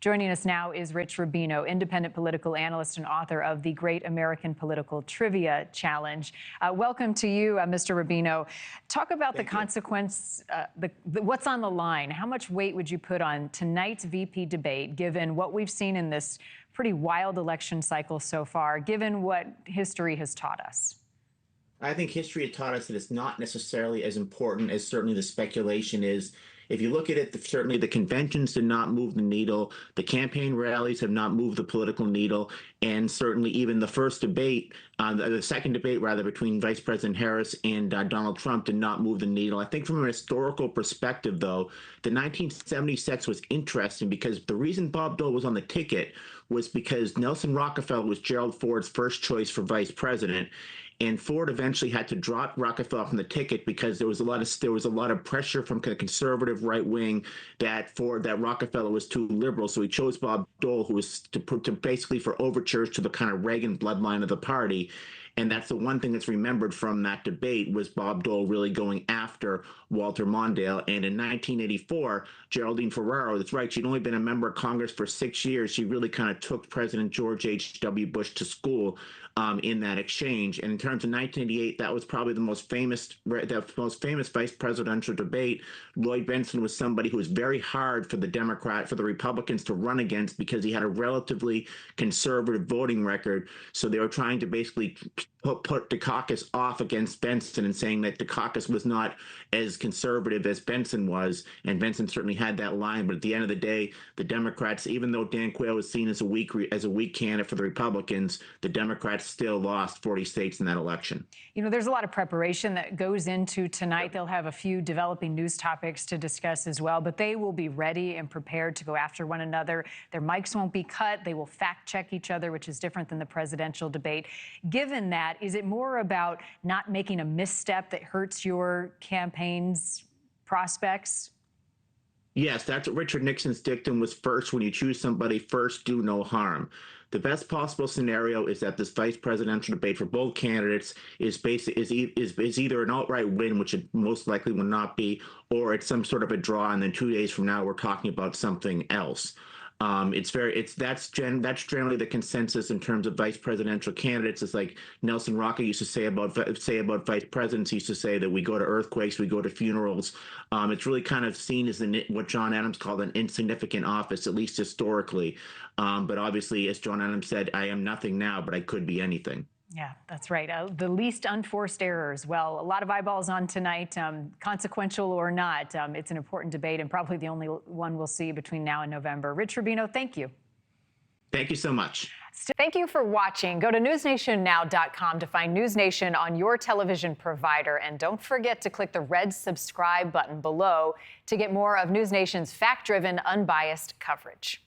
Joining us now is Rich Rubino, independent political analyst and author of The Great American Political Trivia Challenge. Welcome to you, Mr. Rubino. Talk about the consequence, what's on the line. How much weight would you put on tonight's VP debate, given what we've seen in this pretty wild election cycle so far, given what history has taught us? I think history has taught us that it's not necessarily as important as certainly the speculation is. If you look at it, certainly the conventions did not move the needle. The campaign rallies have not moved the political needle. And certainly even the first debate, the second debate, rather, between Vice President Harris and Donald Trump did not move the needle. I think from a historical perspective, though, the 1976 was interesting because the reason Bob Dole was on the ticket was because Nelson Rockefeller was Gerald Ford's first choice for vice president. And Ford eventually had to drop Rockefeller from the ticket because there was a lot of pressure from the conservative right wing that Rockefeller was too liberal. So he chose Bob Dole, who was to basically for overtures to the kind of Reagan bloodline of the party. And that's the one thing that's remembered from that debate was Bob Dole really going after Walter Mondale. And in 1984, Geraldine Ferraro, that's right, she'd only been a member of Congress for 6 years. She really kind of took President George H.W. Bush to school in that exchange. And in terms of 1988, that was probably the most famous vice presidential debate. Lloyd Bentsen was somebody who was very hard for the Republicans to run against because he had a relatively conservative voting record. So they were trying to basically put Dukakis off against Bentsen and saying that Dukakis was not as conservative as Bentsen was. And Bentsen certainly had that line. But at the end of the day, the Democrats, even though Dan Quayle was seen as a weak candidate for the Republicans, the Democrats still lost 40 states in that election. You know, there's a lot of preparation that goes into tonight. They'll have a few developing news topics to discuss as well, but they will be ready and prepared to go after one another. Their mics won't be cut. They will fact check each other, which is different than the presidential debate. Given that, is it more about not making a misstep that hurts your campaign's prospects? Yes, that's what Richard Nixon's dictum was: first, when you choose somebody, first do no harm. The best possible scenario is that this vice presidential debate for both candidates is either an outright win, which it most likely will not be, or it's some sort of a draw, and then 2 days from now we're talking about something else. That's generally the consensus in terms of vice presidential candidates. It's like Nelson Rockefeller used to say about vice presidents. He used to say that we go to earthquakes, we go to funerals. It's really kind of seen as what John Adams called an insignificant office, at least historically. But obviously, as John Adams said, I am nothing now, but I could be anything. Yeah, that's right. The least unforced errors. Well, a lot of eyeballs on tonight, consequential or not. It's an important debate and probably the only one we'll see between now and November. Rich Rubino, thank you. Thank you so much. Thank you for watching. Go to newsnationnow.com to find NewsNation on your television provider. And don't forget to click the red subscribe button below to get more of NewsNation's fact-driven, unbiased coverage.